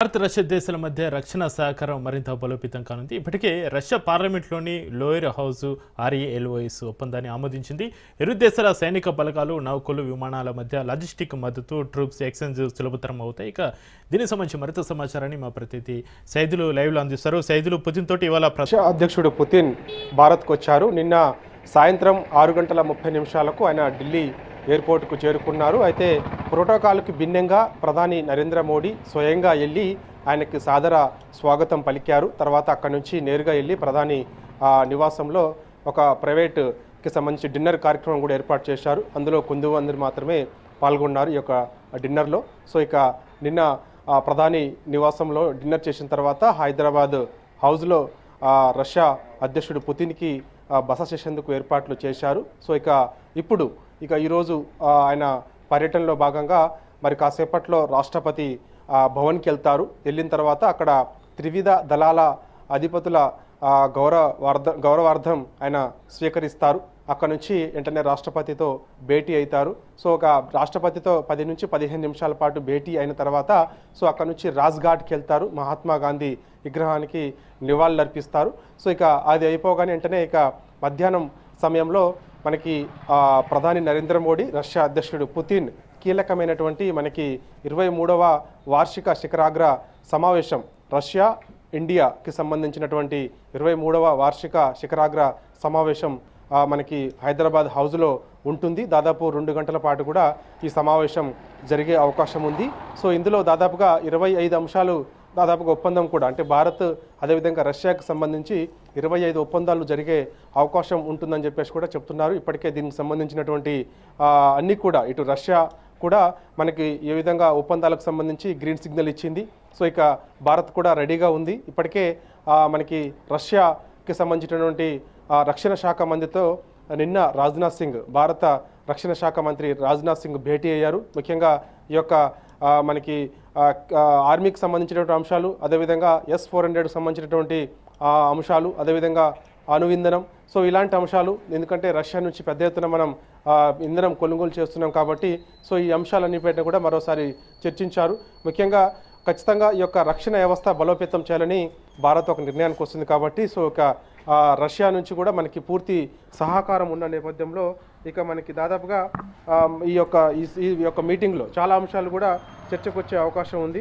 Bharat Russia దేశాల మధ్య రక్షణ సహకారం మరింత బలోపేతం కానుంది. ఇప్పటికే రష్యా పార్లమెంట్లోని లోయర్ హౌస్ RALOS ఒప్పందాన్ని ఆమోదించింది. ఇరు దేశాల సైనిక బలగాలు, నౌకలు, విమానాల మధ్య లాజిస్టిక్ మద్దతు, ట్రూప్స్ ఎక్స్చేంజ్ సులభతరం అవుతాయి. ఇక దీనికి సంబంధించి మరింత సమాచారాన్ని మా ప్రతినిధి సైదులు లైవ్లో అందిస్తారు. సైదులు, పుతిన్ తోటి ఇవాళ రష్యా అధ్యక్షుడు పుతిన్ భారత్కు వచ్చారు. నిన్న సాయంత్రం 6:30 ఆయన ఢిల్లీ ఎయిర్పోర్ట్కు చేరుకున్నారు. అయితే ప్రోటోకాల్కి భిన్నంగా ప్రధాని నరేంద్ర మోడీ స్వయంగా వెళ్ళి ఆయనకి సాదర స్వాగతం పలికారు. తర్వాత అక్కడి నుంచి నేరుగా వెళ్ళి ప్రధాని నివాసంలో ఒక ప్రైవేట్కి సంబంధించి డిన్నర్ కార్యక్రమం కూడా ఏర్పాటు చేశారు. అందులో కొంతమంది మాత్రమే పాల్గొన్నారు ఈ యొక్క డిన్నర్లో. సో ఇక నిన్న ప్రధాని నివాసంలో డిన్నర్ చేసిన తర్వాత హైదరాబాద్ హౌస్లో రష్యా అధ్యక్షుడు పుతిన్కి బస చేసేందుకు ఏర్పాట్లు చేశారు. సో ఇప్పుడు ఈరోజు ఆయన పర్యటనలో భాగంగా మరి కాసేపట్లో రాష్ట్రపతి భవన్కి వెళ్తారు. వెళ్ళిన తర్వాత అక్కడ త్రివిధ దళాల అధిపతుల గౌరవార్థం ఆయన స్వీకరిస్తారు. అక్కడ నుంచి వెంటనే రాష్ట్రపతితో భేటీ అవుతారు. సో రాష్ట్రపతితో 10 నుంచి 15 నిమిషాల పాటు భేటీ అయిన తర్వాత సో అక్కడ నుంచి రాజ్ఘాట్కి వెళ్తారు. మహాత్మా గాంధీ విగ్రహానికి నివాళులు అర్పిస్తారు. సో అది అయిపోగానే వెంటనే మధ్యాహ్నం సమయంలో మనకి ప్రధాని నరేంద్ర మోడీ, రష్యా అధ్యక్షుడు పుతిన్ కీలకమైనటువంటి మనకి 23వ వార్షిక శిఖరాగ్ర సమావేశం, రష్యా ఇండియాకి సంబంధించినటువంటి 23వ వార్షిక శిఖరాగ్ర సమావేశం మనకి హైదరాబాద్ హౌస్లో ఉంటుంది. దాదాపు 2 గంటల పాటు కూడా ఈ సమావేశం జరిగే అవకాశం ఉంది. సో ఇందులో దాదాపుగా 25 అంశాలు దాదాపుగా ఒప్పందం కూడా, అంటే భారత్ అదేవిధంగా రష్యాకు సంబంధించి 25 ఒప్పందాలు జరిగే అవకాశం ఉంటుందని చెప్పేసి కూడా చెప్తున్నారు. ఇప్పటికే దీనికి సంబంధించినటువంటి అన్నీ కూడా ఇటు రష్యా కూడా మనకి ఏ విధంగా ఒప్పందాలకు సంబంధించి గ్రీన్ సిగ్నల్ ఇచ్చింది. సో భారత్ కూడా రెడీగా ఉంది. ఇప్పటికే మనకి రష్యాకి సంబంధించినటువంటి రక్షణ శాఖ మంత్రితో నిన్న రాజ్నాథ్ సింగ్, భారత రక్షణ శాఖ మంత్రి రాజ్నాథ్ సింగ్ భేటీ అయ్యారు. ముఖ్యంగా ఈ యొక్క మనకి ఆర్మీకి సంబంధించినటువంటి అంశాలు, అదేవిధంగా S-400కి సంబంధించినటువంటి అంశాలు, అదేవిధంగా అణువింధనం, సో ఇలాంటి అంశాలు. ఎందుకంటే రష్యా నుంచి పెద్ద ఎత్తున మనం ఇంధనం కొనుగోలు చేస్తున్నాం కాబట్టి సో ఈ అంశాలన్నిపైన కూడా మరోసారి చర్చించారు. ముఖ్యంగా ఖచ్చితంగా ఈ యొక్క రక్షణ వ్యవస్థ బలోపేతం చేయాలని భారత్ ఒక నిర్ణయానికి వస్తుంది కాబట్టి సో రష్యా నుంచి కూడా మనకి పూర్తి సహకారం ఉన్న నేపథ్యంలో మనకి దాదాపుగా ఈ యొక్క మీటింగ్లో చాలా అంశాలు కూడా చర్చకు వచ్చే అవకాశం ఉంది.